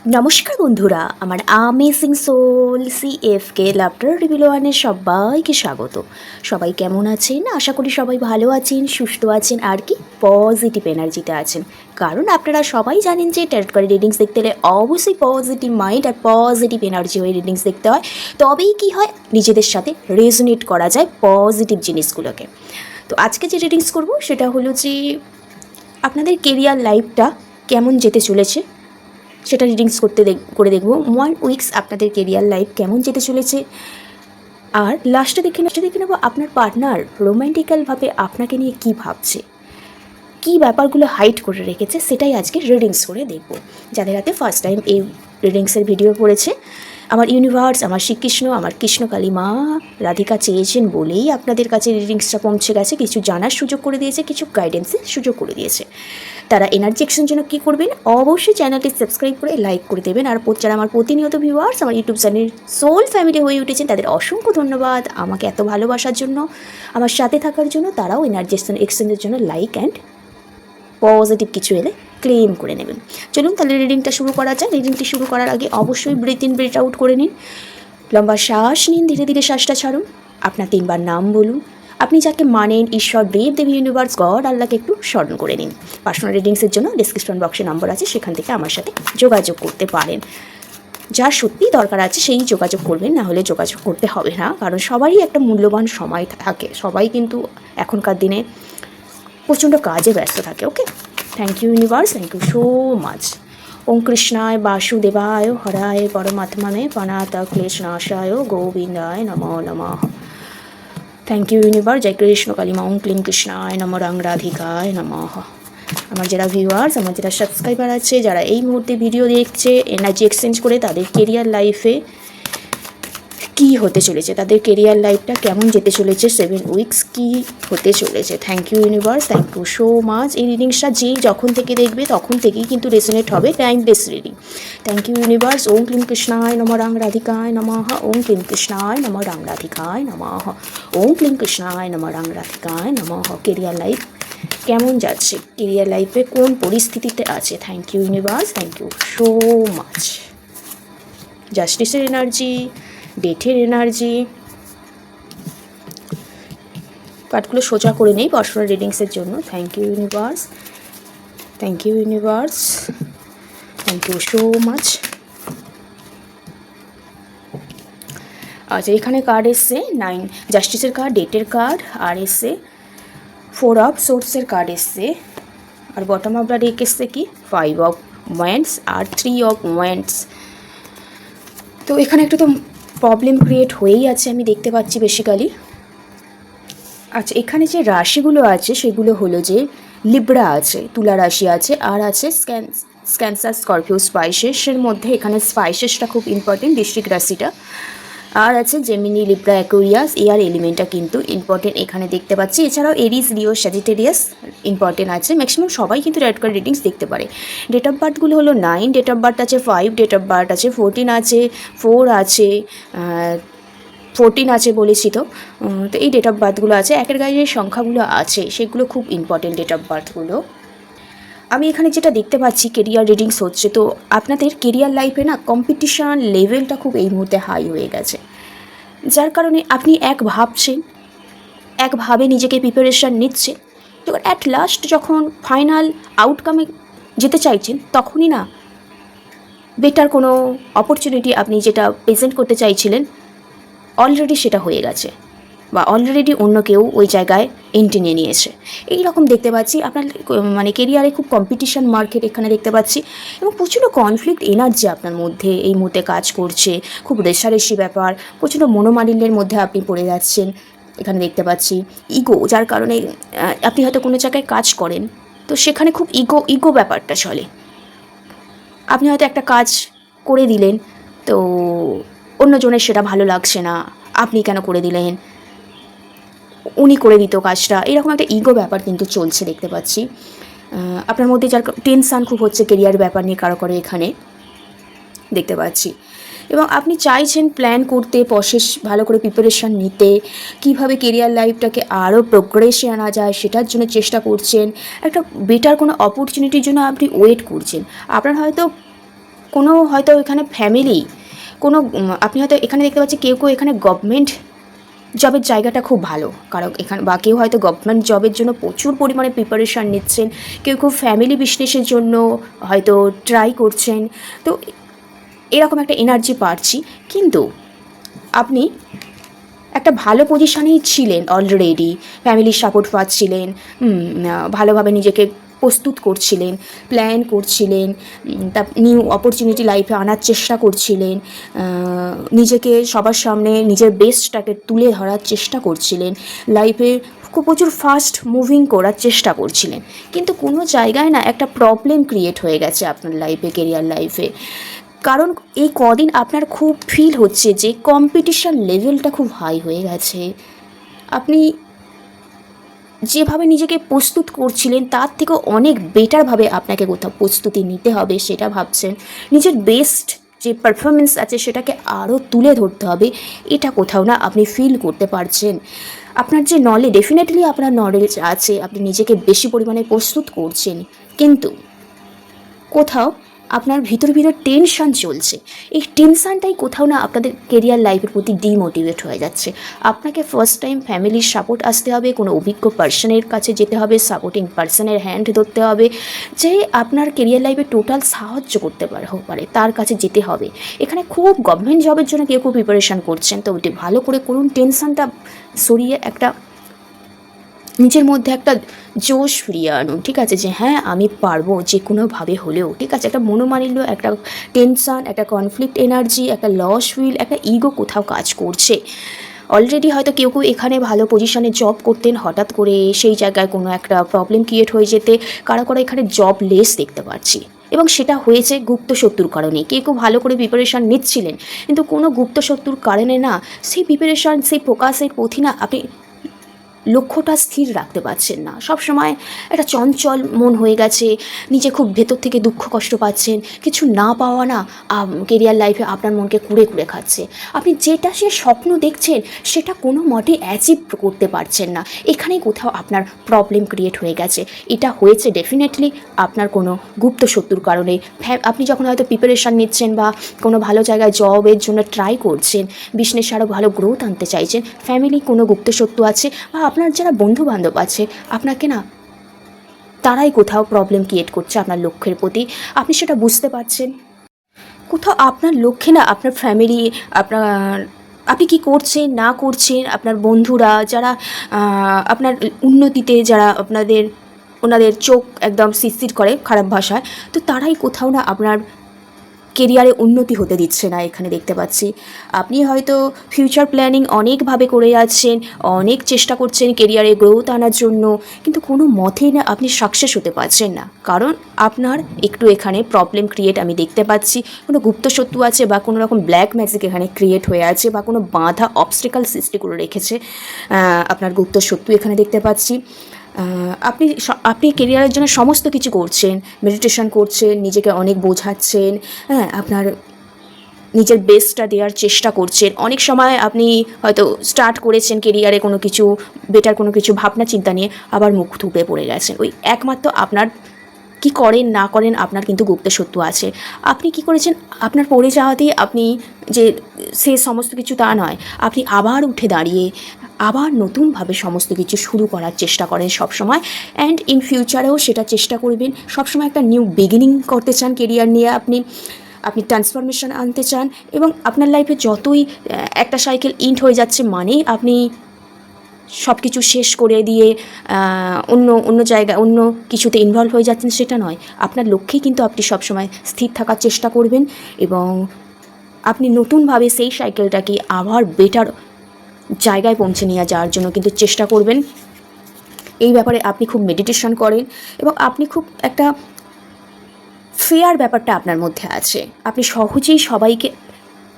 নমস্কার বন্ধুরা, আমার আমেজিং সোল সিএফকে লাফটার রিভিল ওয়ানে সবাইকে স্বাগত। সবাই কেমন আছেন? আশা করি সবাই ভালো আছেন, সুস্থ আছেন, আর কি পজিটিভ এনার্জিতে আছেন। কারণ আপনারা সবাই জানেন যে ট্যারট কার্ড রিডিংস দেখতে হলে অবশ্যই পজিটিভ মাইন্ড আর পজিটিভ এনার্জি হয়ে রিডিংস দেখতে হয়। তবেই কি হয়, নিজেদের সাথে রেজোনেট করা যায় পজিটিভ জিনিসগুলোকে। তো আজকে যে রিডিংস করব সেটা হলো যে আপনাদের কেরিয়ার লাইফটা কেমন যেতে চলেছে সেটা রিডিংস করে দেখব। 1 উইকস আপনাদের কেরিয়ার লাইফ কেমন যেতে চলেছে, আর লাস্টে দেখে নেব আপনার পার্টনার রোম্যান্টিক্যালভাবে আপনাকে নিয়ে কী ভাবছে, কী ব্যাপারগুলো হাইড করে রেখেছে, সেটাই আজকে রিডিংস করে দেখব। যাদের হাতে ফার্স্ট টাইম এই রিডিংসের ভিডিও পড়েছে, আমার ইউনিভার্স, আমার শ্রীকৃষ্ণ, আমার কৃষ্ণকালী মা রাধিকা চেয়েছেন বলেই আপনাদের কাছে রিডিংসটা পৌঁছে গেছে, কিছু জানার সুযোগ করে দিয়েছে, কিছু গাইডেন্সের সুযোগ করে দিয়েছে। তারা এনার্জি এক্সচেঞ্জের জন্য কী করবেন, অবশ্যই চ্যানেলটি সাবস্ক্রাইব করে লাইক করে দেবেন। আর যারা আমার প্রতিনিয়ত ভিউয়ার্স আমার ইউটিউব চ্যানেল সোল ফ্যামিলি হয়ে উঠেছেন, তাদের অসংখ্য ধন্যবাদ আমাকে এত ভালোবাসার জন্য, আমার সাথে থাকার জন্য। তারাও এনার্জি এক্সচেঞ্জের জন্য লাইক অ্যান্ড পজিটিভ কিছু এলে ক্লেম করে নেবেন। চলুন তাহলে রিডিংটা শুরু করা যায়। রিডিংটি শুরু করার আগে অবশ্যই ব্রেথ ইন ব্রেথ আউট করে নিন। লম্বা শ্বাস নিন, ধীরে ধীরে শ্বাসটা ছাড়ুন। আপনার 3বার নাম বলুন। আপনি যাকে মানেন, ঈশ্বর, দেব, দেবী, ইউনিভার্স, গড, আল্লাহকে একটু স্মরণ করে নিন। পার্সোনাল রিডিংসের জন্য ডিসক্রিপশন বক্সে নম্বর আছে, সেখান থেকে আমার সাথে যোগাযোগ করতে পারেন। যার সত্যিই দরকার আছে সেই যোগাযোগ করবেন, না হলে যোগাযোগ করতে হবে না, কারণ সবারই একটা মূল্যবান সময় থাকে। সবাই কিন্তু এখনকার দিনে প্রচণ্ড কাজে ব্যস্ত থাকে। Okay, thank you universe, thank you so much. ওম কৃষ্ণায় বাসুদেবায় হরায় পরমাত্মনে প্রণাত ক্লেশনাশায় গোবিন্দায় নমো নমঃ। থ্যাংক ইউ ইউনিভার্স, জয় কৃষ্ণ কালিমা। ওম ক্লিং কৃষ্ণায় নমো রাধিকায় নমঃ। আমার যারা ভিউয়ার্স, আমার যারা সাবস্ক্রাইবার আছে, যারা এই মুহূর্তে ভিডিও দেখছে এনার্জি এক্সচেঞ্জ করে, তাদের কেরিয়ার লাইফে কী হতে চলেছে, তাদের কেরিয়ার লাইফটা কেমন যেতে চলেছে, 7 উইকস কী হতে চলেছে। Thank you universe, thank you so much. এই রিডিংসটা যখন থেকে দেখবে তখন থেকেই কিন্তু রেজোনেট হবে, timeless reading. Thank you universe. ওম ক্লিং কৃষ্ণায় নমঃ রাধিকায় নমঃ। ওম ক্লিং কৃষ্ণায় নমঃ রাধিকায় নমঃ। ওম ক্লিং কৃষ্ণায় নমঃ রাধিকায় নমঃ। কেরিয়ার লাইফ কেমন যাচ্ছে, কেরিয়ার লাইফে কোন পরিস্থিতিতে আছে। Thank you universe, thank you so much. জাস্টিসের এনার্জি, ডেটের এনার্জি, কার্ডগুলো সোজা করে নেই পার্সোনাল রিডিংসের জন্য। Thank you universe, thank you universe, thank you so much. আচ্ছা, এখানে কার্ড এসছে 9 জাস্টিসের কার্ড, ডেটের কার্ড, আর এসছে 4 অফ সোর্সের কার্ড এসছে, আর বটম অফ দ্য ডেক এসছে কি 5 অফ ওয়ান্ডস আর 3 অফ ওয়ান্ডস। তো এখানে একটু তো প্রবলেম ক্রিয়েট হয়েই আছে, আমি দেখতে পাচ্ছি বেসিক্যালি। আচ্ছা, এখানে যে রাশিগুলো আছে সেগুলো হলো যে লিব্রা আছে, তুলা রাশি আছে, আর আছে ক্যান্সার, স্করপিও, স্পাইসেসের মধ্যে এখানে স্পাইসেসটা খুব ইম্পর্টেন্ট, বৃশ্চিক রাশিটা, আর আছে জেমিনি, লিব্রা, অ্যাকোয়ারিয়াস, এয়ার এলিমেন্টটা কিন্তু ইম্পর্টেন্ট এখানে দেখতে পাচ্ছি। এছাড়াও এরিস, লিও, স্যাজিটেরিয়াস ইম্পর্টেন্ট আছে। ম্যাক্সিমাম সবাই কিন্তু ট্যারট কার্ড রিডিংস দেখতে পারে। ডেট অফ বার্থগুলো হলো 9, ডেট অফ বার্থ আছে 5, ডেট অফ বার্থ আছে 14 আছে, 4 আছে, 14 আছে বলেছি তো। তো এই ডেট অফ বার্থগুলো আছে, একের গায়ে যে সংখ্যাগুলো আছে সেগুলো খুব ইম্পর্টেন্ট ডেট অফ বার্থগুলো। আমি এখানে যেটা দেখতে পাচ্ছি কেরিয়ার রিডিংস হচ্ছে, তো আপনাদের কেরিয়ার লাইফে না কম্পিটিশান লেভেলটা খুব এই মুহূর্তে হাই হয়ে গেছে, যার কারণে আপনি ভাবছেন, একভাবে নিজেকে প্রিপারেশান নিচ্ছেন, তো অ্যাট লাস্ট যখন ফাইনাল আউটকামে যেতে চাইছেন, তখনই না বেটার কোনো অপরচুনিটি আপনি যেটা প্রেজেন্ট করতে চাইছিলেন অলরেডি সেটা হয়ে গেছে, বা অলরেডি অন্য কেউ ওই জায়গায় এন্ট্রি নিয়ে নিয়েছে। এই রকম দেখতে পাচ্ছি আপনার মানে কেরিয়ারে খুব কম্পিটিশান মার্কেট এখানে দেখতে পাচ্ছি, এবং প্রচণ্ড কনফ্লিক্ট এনার্জি আপনার মধ্যে এই মুহূর্তে কাজ করছে, খুব রেষারেষি ব্যাপার, প্রচণ্ড মনোমালিন্যের মধ্যে আপনি পড়ে যাচ্ছেন এখানে দেখতে পাচ্ছি। ইগো, যার কারণে আপনি হয়তো কোনো জায়গায় কাজ করেন, তো সেখানে খুব ইগো ব্যাপারটা চলে। আপনি হয়তো একটা কাজ করে দিলেন, তো অন্যজনের সেটা ভালো লাগছে না, আপনি কেন করে দিলেন, উনি করে দিত কাজটা, এরকম একটা ইগো ব্যাপার কিন্তু চলছে দেখতে পাচ্ছি আপনার মধ্যে, যার টেনশান খুব হচ্ছে কেরিয়ার ব্যাপার নিয়ে কারো এখানে দেখতে পাচ্ছি। এবং আপনি চাইছেন প্ল্যান করতে, প্রসেস ভালো করে প্রিপারেশান নিতে, কিভাবে কেরিয়ার লাইফটাকে আরও প্রোগ্রেসে আনা যায় সেটার জন্য চেষ্টা করছেন, একটা বেটার কোনো অপরচুনিটির জন্য আপনি ওয়েট করছেন। আপনার হয়তো কোনো হয়তো এখানে ফ্যামিলি, কোনো আপনি হয়তো এখানে দেখতে পাচ্ছি কেউ কেউ এখানে গভর্নমেন্ট জবের জায়গাটা খুব ভালো, কারণ এখানে বা কেউ হয়তো গভর্নমেন্ট জবের জন্য প্রচুর পরিমাণে প্রিপারেশান নিচ্ছেন, কেউ কেউ ফ্যামিলি বিজনেসের জন্য হয়তো ট্রাই করছেন। তো এরকম একটা এনার্জি পাচ্ছি। কিন্তু আপনি একটা ভালো পজিশানেই ছিলেন অলরেডি, ফ্যামিলির সাপোর্ট পাচ্ছিলেন, ভালোভাবে নিজেকে প্রস্তুত করছিলেন, প্ল্যান করছিলেন, তা নিউ অপরচুনিটি লাইফে আনার চেষ্টা করছিলেন, নিজেকে সবার সামনে নিজের বেস্টটাকে তুলে ধরার চেষ্টা করছিলেন, লাইফে খুব প্রচুর ফাস্ট মুভিং করার চেষ্টা করছিলেন। কিন্তু কোনো জায়গায় না একটা প্রবলেম ক্রিয়েট হয়ে গেছে আপনার লাইফে, কেরিয়ার লাইফে। কারণ এই কদিন আপনার খুব ফিল হচ্ছে যে কম্পিটিশান লেভেলটা খুব হাই হয়ে গেছে। আপনি যেভাবে নিজেকে প্রস্তুত করছিলেন তার থেকেও অনেক বেটারভাবে আপনাকে কোথাও প্রস্তুতি নিতে হবে সেটা ভাবছেন। নিজের বেস্ট যে পারফরমেন্স আছে সেটাকে আরও তুলে ধরতে হবে, এটা কোথাও না আপনি ফিল করতে পারছেন। আপনার যে নলেজ, ডেফিনেটলি আপনার নলেজ আছে, আপনি নিজেকে বেশি পরিমাণে প্রস্তুত করছেন, কিন্তু কোথাও আপনার ভিতর টেনশান চলছে। এই টেনশানটাই কোথাও না আপনাদের কেরিয়ার লাইফের প্রতি ডিমোটিভেট হয়ে যাচ্ছে। আপনাকে ফার্স্ট টাইম ফ্যামিলির সাপোর্ট আসতে হবে, কোনো অভিজ্ঞ পার্সনের কাছে যেতে হবে, সাপোর্টিং পার্সনের হ্যান্ড ধরতে হবে, যে আপনার কেরিয়ার লাইফে টোটাল সাহায্য করতে পারে, তার কাছে যেতে হবে। এখানে খুব গভর্নমেন্ট জবের জন্য কেউ প্রিপারেশান করছেন, তো ওটি ভালো করে করুন, টেনশানটা সরিয়ে একটা নিজের মধ্যে একটা জোশ ফিরিয়ে আনুন, ঠিক আছে, যে হ্যাঁ আমি পারবো যে কোনোভাবে হলেও, ঠিক আছে। একটা মনোমালিন্য, একটা টেনশান, একটা কনফ্লিক্ট এনার্জি, একটা লস ফিল, একটা ইগো কোথাও কাজ করছে। অলরেডি হয়তো কেউ কেউ এখানে ভালো পজিশনে জব করতেন, হঠাৎ করে সেই জায়গায় কোনো একটা প্রবলেম ক্রিয়েট হয়ে যেতে কারো এখানে জব লেস দেখতে পাচ্ছি, এবং সেটা হয়েছে গুপ্ত শত্রুর কারণে। কেউ কেউ ভালো করে প্রিপারেশান নিচ্ছিলেন, কিন্তু কোনো গুপ্ত শত্রুর কারণে না সেই প্রিপারেশান, সেই ফোকাসের প্রতি না আপনি লক্ষ্যটা স্থির রাখতে পারছেন না। সব সময় একটা চঞ্চল মন হয়ে গেছে, নিজে খুব ভেতর থেকে দুঃখ কষ্ট পাচ্ছেন। কিছু না পাওয়া না কেরিয়ার লাইফে আপনার মনকে কুড়ে কুড়ে খাচ্ছে। আপনি যেটা সে স্বপ্ন দেখছেন সেটা কোনো মতে অ্যাচিভ করতে পারছেন না। এখানেই কোথাও আপনার প্রবলেম ক্রিয়েট হয়ে গেছে। এটা হয়েছে ডেফিনেটলি আপনার কোনো গুপ্ত শত্রুর কারণে। আপনি যখন হয়তো প্রিপারেশান নিচ্ছেন বা কোনো ভালো জায়গায় জবের জন্য ট্রাই করছেন, বিজনেসে আরও ভালো গ্রোথ আনতে চাইছেন, ফ্যামিলি কোনো গুপ্ত শত্রু আছে বা আপনার যারা বন্ধুবান্ধব আছে আপনাকে না তারাই কোথাও প্রবলেম ক্রিয়েট করছে আপনার লক্ষ্যের প্রতি। আপনি সেটা বুঝতে পারছেন। কোথাও আপনার লক্ষ্যে না আপনার ফ্যামিলি, আপনার আপনি কী করছেন না করছেন, আপনার বন্ধুরা যারা আপনার উন্নতিতে, যারা ওনাদের চোখ একদম শিরশির করে খারাপ ভাষায়, তো তারাই কোথাও না আপনার কেরিয়ারে উন্নতি হতে দিচ্ছে না। এখানে দেখতে পাচ্ছি আপনি হয়তো ফিউচার প্ল্যানিং অনেকভাবে করে যাচ্ছেন, অনেক চেষ্টা করছেন কেরিয়ারে গ্রোথ আনার জন্য, কিন্তু কোনো মতেই না আপনি সাকসেস হতে পারছেন না। কারণ আপনার একটু এখানে প্রবলেম ক্রিয়েট আমি দেখতে পাচ্ছি। কোনো গুপ্ত শত্রু আছে বা কোনো রকম ব্ল্যাক ম্যাজিক এখানে ক্রিয়েট হয়ে আছে, বা কোনো বাধা অবস্টেকাল সৃষ্টি করে রেখেছে আপনার গুপ্ত শত্রু এখানে দেখতে পাচ্ছি। আপনি কেরিয়ারের জন্য সমস্ত কিছু করছেন, মেডিটেশন করছেন, নিজেকে অনেক বোঝাচ্ছেন, হ্যাঁ, আপনার নিজের বেস্টটা দেওয়ার চেষ্টা করছেন। অনেক সময় আপনি হয়তো স্টার্ট করেছেন কেরিয়ারে কোনো কিছু বেটার, কোনো কিছু ভাবনা চিন্তা নিয়ে, আবার মুখ থুপড়ে পড়ে গেছেন। ওই একমাত্র আপনার কি করেন না করেন আপনার কিন্তু গুপ্ত শত্রু আছে। আপনি কি করেছেন, আপনার পড়ে যাওয়াতেই আপনি যে সে সমস্ত কিছু তা নয়, আপনি আবার উঠে দাঁড়িয়ে আবার নতুনভাবে সমস্ত কিছু শুরু করার চেষ্টা করেন সবসময়, অ্যান্ড ইন ফিউচারেও সেটা চেষ্টা করবেন। সবসময় একটা নিউ বিগিনিং করতে চান কেরিয়ার নিয়ে, আপনি ট্রান্সফরমেশন আনতে চান, এবং আপনার লাইফে যতই একটা সাইকেল ইন্ড হয়ে যাচ্ছে মানেই আপনি সব কিছু শেষ করে দিয়ে অন্য জায়গায় অন্য কিছুতে ইনভলভ হয়ে যাচ্ছেন সেটা নয়। আপনার লক্ষ্যেই কিন্তু আপনি সবসময় স্থির থাকার চেষ্টা করবেন, এবং আপনি নতুনভাবে সেই সাইকেলটাকে আবার বেটার জায়গায় পৌঁছে নিয়ে যাওয়ার জন্য কিন্তু চেষ্টা করবেন। এই ব্যাপারে আপনি খুব মেডিটেশন করেন, এবং আপনি খুব একটা ফেয়ার ব্যাপারটা আপনার মধ্যে আছে। আপনি সহজেই সবাইকে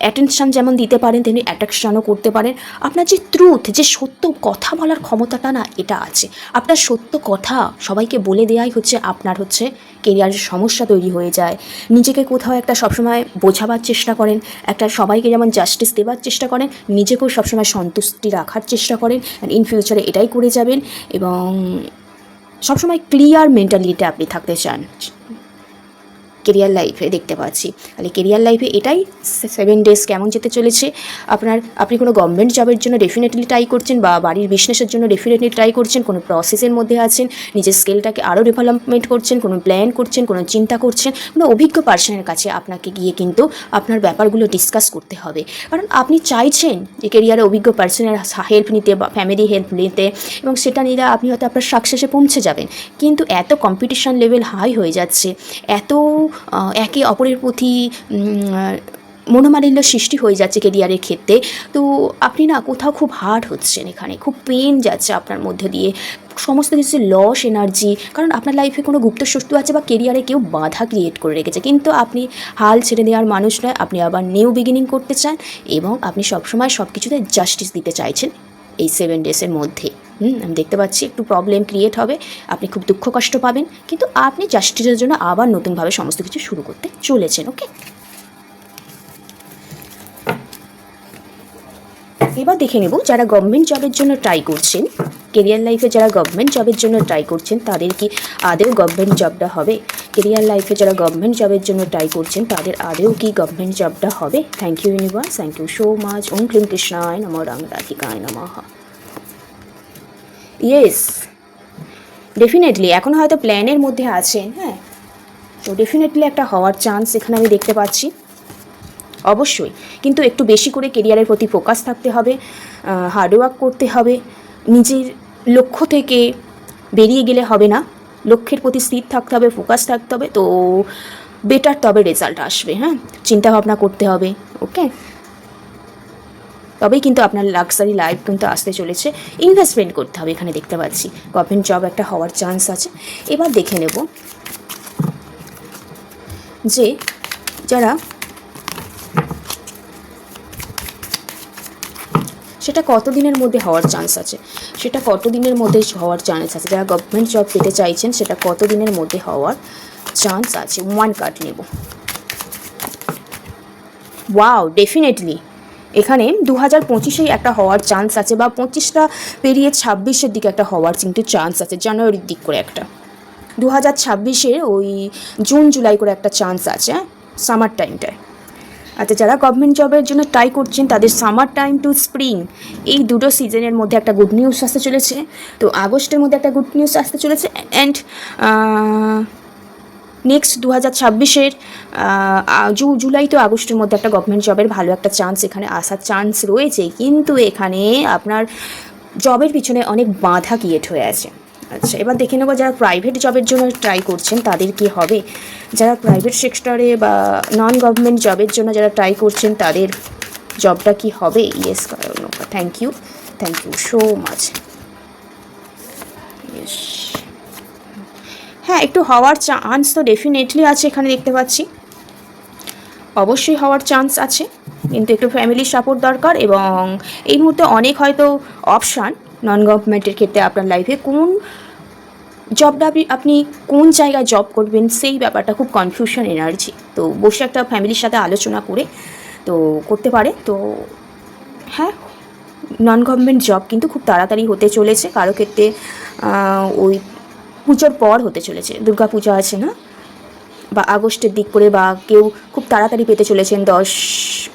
অ্যাটেনশান যেমন দিতে পারেন, তেমনি অ্যাট্রাকশানও করতে পারেন। আপনার যে ট্রুথ, যে সত্য কথা বলার ক্ষমতাটা না, এটা আছে। আপনার সত্য কথা সবাইকে বলে দেওয়াই আপনার কেরিয়ারের সমস্যা তৈরি হয়ে যায়। নিজেকে কোথাও একটা সবসময় বোঝাবার চেষ্টা করেন, একটা সবাইকে যেমন জাস্টিস দেওয়ার চেষ্টা করেন, নিজেকেও সবসময় সন্তুষ্টি রাখার চেষ্টা করেন, অ্যান্ড ইন ফিউচারে এটাই করে যাবেন, এবং সবসময় ক্লিয়ার মেন্টালিটি আপনি থাকতে চান। কেরিয়ার লাইফে দেখতে পাচ্ছি। তাহলে কেরিয়ার লাইফে এটাই 7 ডেজ কেমন যেতে চলেছে। আপনি কোনো গভর্নমেন্ট জবের জন্য ডেফিনেটলি ট্রাই করছেন, বা বাড়ির বিজনেসের জন্য ডেফিনেটলি ট্রাই করছেন, কোনো প্রসেসের মধ্যে আছেন, নিজের স্কিলটাকে আরও ডেভেলপমেন্ট করছেন, কোনো প্ল্যান করছেন, কোনো চিন্তা করছেন, কোনো অভিজ্ঞ পার্সনের কাছে আপনাকে গিয়ে কিন্তু আপনার ব্যাপারগুলো ডিসকাস করতে হবে। কারণ আপনি চাইছেন যে কেরিয়ারে অভিজ্ঞ পার্সনের হেল্প নিতে বা ফ্যামিলি হেল্প নিতে, এবং সেটা নিলে আপনি হয়তো আপনার সাকসেসে পৌঁছে যাবেন। কিন্তু এত কম্পিটিশন লেভেল হাই হয়ে যাচ্ছে, এত একে অপরের প্রতি মনোমালিন্য সৃষ্টি হয়ে যাচ্ছে কেরিয়ারের ক্ষেত্রে, তো আপনি না কোথাও খুব হার্ড হচ্ছেন, এখানে খুব পেন যাচ্ছে আপনার মধ্যে দিয়ে, সমস্ত কিছু লস এনার্জি। কারণ আপনার লাইফে কোনো গুপ্ত শত্রু আছে বা কেরিয়ারে কেউ বাধা ক্রিয়েট করে রেখেছে, কিন্তু আপনি হাল ছেড়ে দেওয়ার মানুষ নয়, আপনি আবার নিউ বিগিনিং করতে চান, এবং আপনি সবসময় সব কিছুতে জাস্টিস দিতে চাইছেন এই 7 ডেজের মধ্যে। আমি দেখতে পাচ্ছি একটু প্রবলেম ক্রিয়েট হবে, আপনি খুব দুঃখ কষ্ট পাবেন, কিন্তু আপনি জাস্টিসের জন্য আবার নতুনভাবে সমস্ত কিছু শুরু করতে চলেছেন। ওকে, এবার দেখে নেব যারা গভর্নমেন্ট জবের জন্য ট্রাই করছেন, কেরিয়ার লাইফে যারা গভর্নমেন্ট জবের জন্য ট্রাই করছেন তাদের কি আদেও গভর্নমেন্ট জবটা হবে। কেরিয়ার লাইফে যারা গভর্নমেন্ট জবের জন্য ট্রাই করছেন তাদের আদেও কি গভর্নমেন্ট জবটা হবে। Thank you universe, thank you so much. ওম ক্লিং কৃষ্ণায় নমঃ, রাং রাধিকায় নমঃ। ইয়েস, ডেফিনেটলি এখন হয়তো প্ল্যানের মধ্যে আছেন, হ্যাঁ, তো ডেফিনেটলি একটা হওয়ার চান্স এখানে আমি দেখতে পাচ্ছি অবশ্যই। কিন্তু একটু বেশি করে কেরিয়ারের প্রতি ফোকাস থাকতে হবে, হার্ডওয়ার্ক করতে হবে, নিজের লক্ষ্য থেকে বেরিয়ে গেলে হবে না, লক্ষ্যের প্রতি স্থির থাকতে হবে, ফোকাস থাকতে হবে, তো বেটার তবে রেজাল্ট আসবে। হ্যাঁ, চিন্তাভাবনা করতে হবে। ওকে, তবেই কিন্তু আপনার লাক্সারি লাইফ কিন্তু আসতে চলেছে। ইনভেস্টমেন্ট করতে হবে এখানে দেখতে পাচ্ছি, গভর্নমেন্ট জব একটা হওয়ার চান্স আছে। এবার দেখে নেব যে যারা সেটা কত দিনের মধ্যে হওয়ার চান্স আছে, সেটা কত দিনের মধ্যে হওয়ার চান্স আছে, যারা গভর্নমেন্ট জব পেতে চাইছেন সেটা কত দিনের মধ্যে হওয়ার চান্স আছে। 1 কার্ড নেব। ওয়াও, ডেফিনেটলি এখানে 2025-এই একটা হওয়ার চান্স আছে, বা 25টা পেরিয়ে 26-এর দিকে একটা হওয়ার কিন্তু চান্স আছে, জানুয়ারির দিক করে একটা 2026-এর ওই জুন জুলাই করে একটা চান্স আছে, সামার টাইমটায়। আচ্ছা, যারা গভর্নমেন্ট জবের জন্য ট্রাই করছেন তাদের সামার টাইম টু স্প্রিং, এই দুটো সিজনের মধ্যে একটা গুড নিউজ আসতে চলেছে। তো আগস্টের মধ্যে একটা গুড নিউজ আসতে চলেছে, অ্যান্ড নেক্সট 2026-এর জুলাই তো আগস্টের মধ্যে একটা গভর্নমেন্ট জবের ভালো একটা চান্স এখানে আসার চান্স রয়েছে। কিন্তু এখানে আপনার জবের পিছনে অনেক বাধা ক্রিয়েট হয়ে আছে। আচ্ছা, এবার দেখে নেবো যারা প্রাইভেট জবের জন্য ট্রাই করছেন তাদের কি হবে। যারা প্রাইভেট সেক্টরে বা নন গভর্নমেন্ট জবের জন্য যারা ট্রাই করছেন তাদের জবটা কি হবে। Yes, thank you so much. Yes, হ্যাঁ, একটু হওয়ার চান্স তো ডেফিনেটলি আছে এখানে দেখতে পাচ্ছি, অবশ্যই হওয়ার চান্স আছে, কিন্তু একটু ফ্যামিলির সাপোর্ট দরকার। এবং এই মুহূর্তে অনেক হয়তো অপশান নন গভর্নমেন্টের ক্ষেত্রে আপনার লাইফে কোন জবটা আপনি কোন জায়গায় জব করবেন সেই ব্যাপারটা খুব কনফিউশন এনার্জি, তো বসে একটা ফ্যামিলির সাথে আলোচনা করে তো করতে পারে। তো হ্যাঁ, নন গভর্নমেন্ট জব কিন্তু খুব তাড়াতাড়ি হতে চলেছে, কারো ক্ষেত্রে ওই পুজোর পর হতে চলেছে, দুর্গা পূজা আছে না, বা আগস্টের দিক করে, বা কেউ খুব তাড়াতাড়ি পেতে চলেছেন 10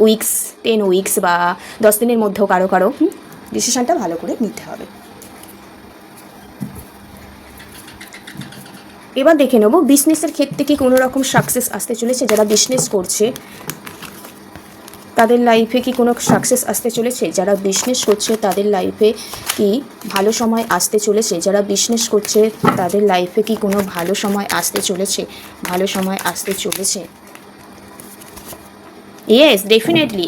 উইকস 10 উইকস বা 10 দিনের মধ্যেও কারো ডিসিশানটা ভালো করে নিতে হবে। এবার দেখে নেব বিজনেসের ক্ষেত্রে কি কোনো রকম সাকসেস আসতে চলেছে। যারা বিজনেস করছে তাদের লাইফে কি কোনো সাকসেস আসতে চলেছে। যারা বিজনেস করছে তাদের লাইফে কি ভালো সময় আসতে চলেছে। যারা বিজনেস করছে তাদের লাইফে কি কোনো ভালো সময় আসতে চলেছে। ভালো সময় আসতে চলেছে। ইয়েস, ডেফিনেটলি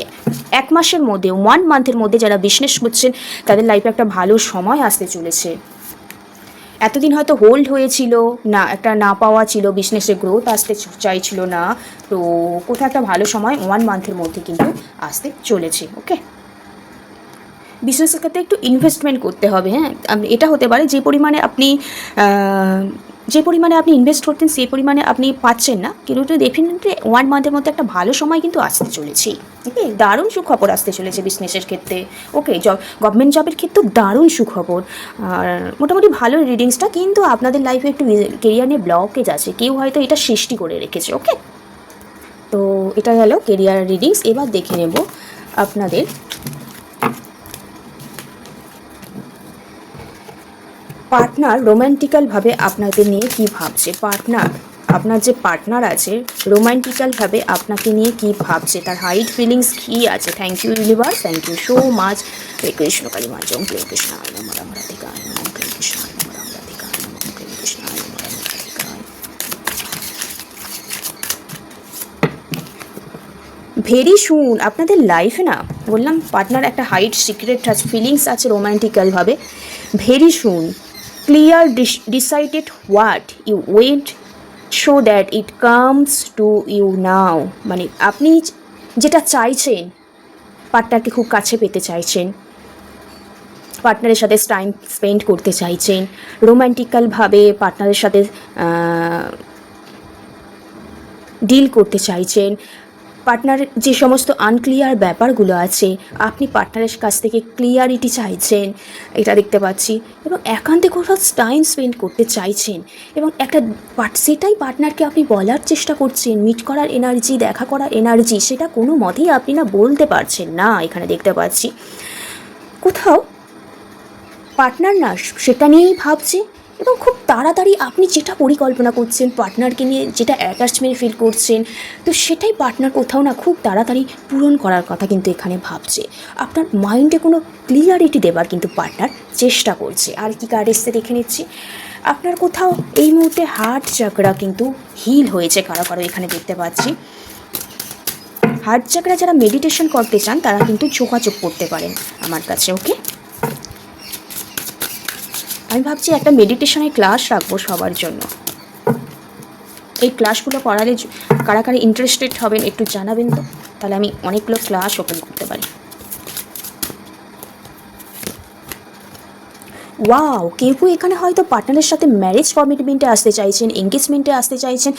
1 মাসের মধ্যে 1 মান্থের মধ্যে যারা বিজনেস করছেন তাদের লাইফে একটা ভালো সময় আসতে চলেছে। এতদিন হয়তো হোল্ড হয়েছিল না, একটা না পাওয়া ছিল, বিজনেসে গ্রোথ আসতে চাইছিল না, তো কোথাও একটা ভালো সময় 1 মান্থের মধ্যে কিন্তু আসতে চলেছে। ওকে, বিজনেসের ক্ষেত্রে একটু ইনভেস্টমেন্ট করতে হবে। হ্যাঁ, এটা হতে পারে যে পরিমাণে আপনি ইনভেস্ট করতেন সেই পরিমাণে আপনি পাচ্ছেন না, কিন্তু ডেফিনেটলি 1 মান্থের মধ্যে একটা ভালো সময় কিন্তু আসতে চলেছে। ওকে, দারুণ সুখবর আসতে চলেছে বিজনেসের ক্ষেত্রে। ওকে, গভর্নমেন্ট জবের ক্ষেত্রেও দারুণ সুখবর। আর মোটামুটি ভালো রিডিংসটা, কিন্তু আপনাদের লাইফে একটু কেরিয়ার নিয়ে ব্লকেজ আছে, কেউ হয়তো এটা সৃষ্টি করে রেখেছে। ওকে, তো এটা গেল কেরিয়ার রিডিংস। এবার দেখে নেব আপনাদের পার্টনার রোম্যান্টিক্যালভাবে আপনাদের নিয়ে কি ভাবছে। আপনার যে পার্টনার আছে রোম্যান্টিক্যালভাবে আপনাকে নিয়ে কি ভাবছে, তার হাইট ফিলিংস কী আছে। Thank you universe, thank you so much. হরে কৃষ্ণ কালী মা জং প্রিয় কৃষ্ণ রাম রাধিকায় নমঃ, প্রিয় কৃষ্ণ রাম রাধিকায় নমঃ, প্রিয় কৃষ্ণ রাম রাধিকায়। ভেরি সুন আপনাদের লাইফে না, বললাম পার্টনার একটা হাইট সিক্রেট আছে, ফিলিংস আছে রোম্যান্টিক্যালভাবে। Very soon clear decided what you want show that it comes to you now. মানে আপনি যেটা চাইছেন, পার্টনারকে খুব কাছে পেতে চাইছেন, পার্টনারের সাথে টাইম স্পেন্ড করতে চাইছেন, রোম্যান্টিক্যালভাবে পার্টনারের সাথে ডিল করতে চাইছেন, পার্টনারের যে সমস্ত আনক্লিয়ার ব্যাপারগুলো আছে আপনি পার্টনারের কাছ থেকে ক্লিয়ারিটি চাইছেন, এটা দেখতে পাচ্ছি। এবং একান্তে কোথাও টাইম স্পেন্ড করতে চাইছেন, এবং সেটাই পার্টনারকে আপনি বলার চেষ্টা করছেন। মিট করার এনার্জি, দেখা করার এনার্জি, সেটা কোনো মতেই আপনি না বলতে পারছেন না, এখানে দেখতে পাচ্ছি। কোথাও পার্টনার না সেটা নিয়েই ভাবছে, এবং খুব তাড়াতাড়ি আপনি যেটা পরিকল্পনা করছেন পার্টনারকে নিয়ে, যেটা অ্যাটাচমেন্ট ফিল করছেন, তো সেটাই পার্টনার কোথাও না খুব তাড়াতাড়ি পূরণ করার কথা কিন্তু এখানে ভাবছে। আপনার মাইন্ডে কোনো ক্লিয়ারিটি দেবার কিন্তু পার্টনার চেষ্টা করছে। আর কি কার্ড এসছে দেখে নিচ্ছি। আপনার কোথাও এই মুহূর্তে হার্ট চাকরা কিন্তু হিল হয়েছে কারো কারো, এখানে দেখতে পাচ্ছি। হার্ট চাকরা যারা মেডিটেশন করতে চান তারা কিন্তু যোগাযোগ করতে পারেন আমার কাছে। ওকে, আমি ভাবছি একটা মেডিটেশনের ক্লাস রাখবো সবার জন্য। এই ক্লাসগুলো করালে কারা কারা ইন্টারেস্টেড হবেন একটু জানাবেন তো, তাহলে আমি অনেকগুলো ক্লাস ওপেন করতে পারি। ওয়াও, কেউ এখানে হয়তো পার্টনারের সাথে ম্যারেজ কমিটমেন্টে আসতে চাইছেন, এঙ্গেজমেন্টে আসতে চাইছেন,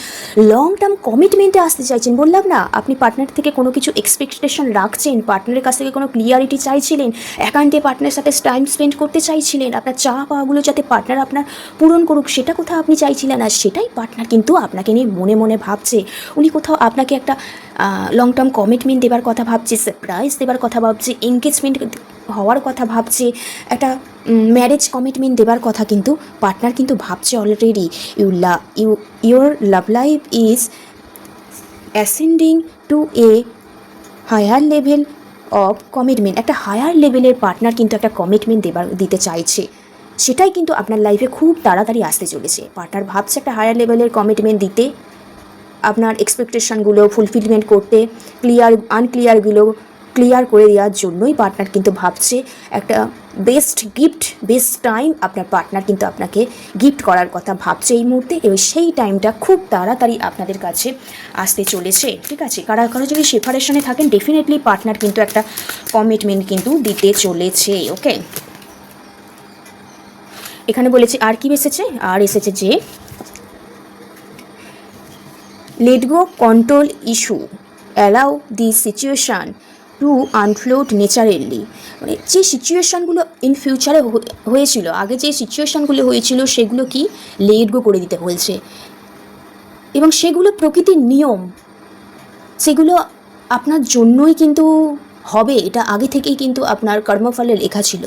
লং টার্ম কমিটমেন্টে আসতে চাইছেন। বললাম না, আপনি পার্টনার থেকে কোনো কিছু এক্সপেকটেশন রাখছেন, পার্টনারের কাছ থেকে কোনো ক্লিয়ারিটি চাইছিলেন, একান্তে পার্টনারের সাথে টাইম স্পেন্ড করতে চাইছিলেন, আপনার চা পাওয়াগুলো যাতে পার্টনার আপনার পূরণ করুক সেটা কোথাও আপনি চাইছিলেন, আর সেটাই পার্টনার কিন্তু আপনাকে নিয়ে মনে মনে ভাবছে। উনি কোথাও আপনাকে একটা লং টার্ম কমিটমেন্ট দেবার কথা ভাবছে, সারপ্রাইজ দেবার কথা ভাবছে, এঙ্গেজমেন্ট হওয়ার কথা ভাবছে, একটা ম্যারেজ কমিটমেন্ট দেবার কথা কিন্তু পার্টনার কিন্তু ভাবছে already. Your love life is ascending to a higher level of commitment. একটা হায়ার লেভেলের পার্টনার কিন্তু একটা কমিটমেন্ট দিতে চাইছে, সেটাই কিন্তু আপনার লাইফে খুব তাড়াতাড়ি আসতে চলেছে। পার্টনার ভাবছে একটা হায়ার লেভেলের কমিটমেন্ট দিতে, আপনার এক্সপেকটেশনগুলো ফুলফিলমেন্ট করতে, আনক্লিয়ারগুলো ক্লিয়ার করে দেওয়ার জন্যই পার্টনার কিন্তু ভাবছে। একটা বেস্ট গিফট, বেস্ট টাইম আপনার পার্টনার কিন্তু আপনাকে গিফট করার কথা ভাবছে এই মুহূর্তে, এবং সেই টাইমটা খুব তাড়াতাড়ি আপনাদের কাছে আসতে চলেছে। ঠিক আছে, কারা কারা যদি সেপারেশনে থাকেন ডেফিনেটলি পার্টনার কিন্তু একটা কমিটমেন্ট কিন্তু দিতে চলেছে। ওকে, এখানে বলেছে আর কি এসেছে, আর এসেছে যে let go control issue allow the situation to unfold naturally। মানে যে সিচুয়েশানগুলো ইন ফিউচারে হয়েছিল, আগে যে সিচুয়েশানগুলো হয়েছিল সেগুলো কি লেট গো করে দিতে বলছে, এবং সেগুলো প্রকৃতির নিয়ম, সেগুলো আপনার জন্যই কিন্তু হবে, এটা আগে থেকেই কিন্তু আপনার কর্মফলে লেখা ছিল।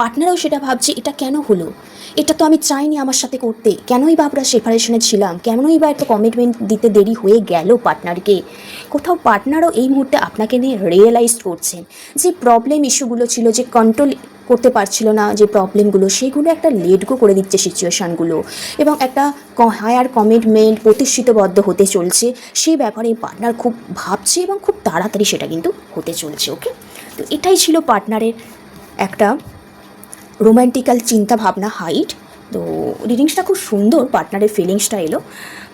পার্টনারও সেটা ভাবছে এটা কেন হলো, এটা তো আমি চাইনি আমার সাথে করতে, কেনই বা আমরা সেপারেশনে ছিলাম, কেনই বা একটা কমিটমেন্ট দিতে দেরি হয়ে গেল পার্টনারকে। কোথাও পার্টনারও এই মুহূর্তে আপনাকে নিয়ে রিয়েলাইজ করছেন যে প্রবলেম ইস্যুগুলো ছিল, যে কন্ট্রোল করতে পারছিল না যে প্রবলেমগুলো, সেগুলো একটা লেট গো করে দিচ্ছে সিচুয়েশানগুলো, এবং একটা হায়ার কমিটমেন্ট প্রতিশ্রুতিবদ্ধ হতে চলছে, সেই ব্যাপারে পার্টনার খুব ভাবছে এবং খুব তাড়াতাড়ি সেটা কিন্তু হতে চলছে। ওকে, তো এটাই ছিল পার্টনারের একটা রোম্যান্টিক্যাল চিন্তা ভাবনা হাইট। তো রিডিংসটা খুব সুন্দর, পার্টনারের ফিলিংসটা এলো।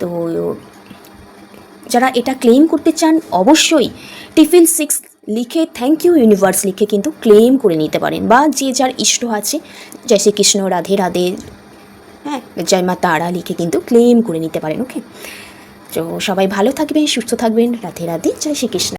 তো যারা এটা ক্লেম করতে চান অবশ্যই টিফিল 6 লিখে থ্যাংক ইউ ইউনিভার্স লিখে কিন্তু ক্লেম করে নিতে পারেন, বা যে যার ইষ্ট আছে জয় শ্রীকৃষ্ণ, রাধে রাধে, হ্যাঁ, জয় মা তারা লিখে কিন্তু ক্লেম করে নিতে পারেন। ওকে, তো সবাই ভালো থাকবেন, সুস্থ থাকবেন, রাধে রাধে, জয় শ্রীকৃষ্ণ।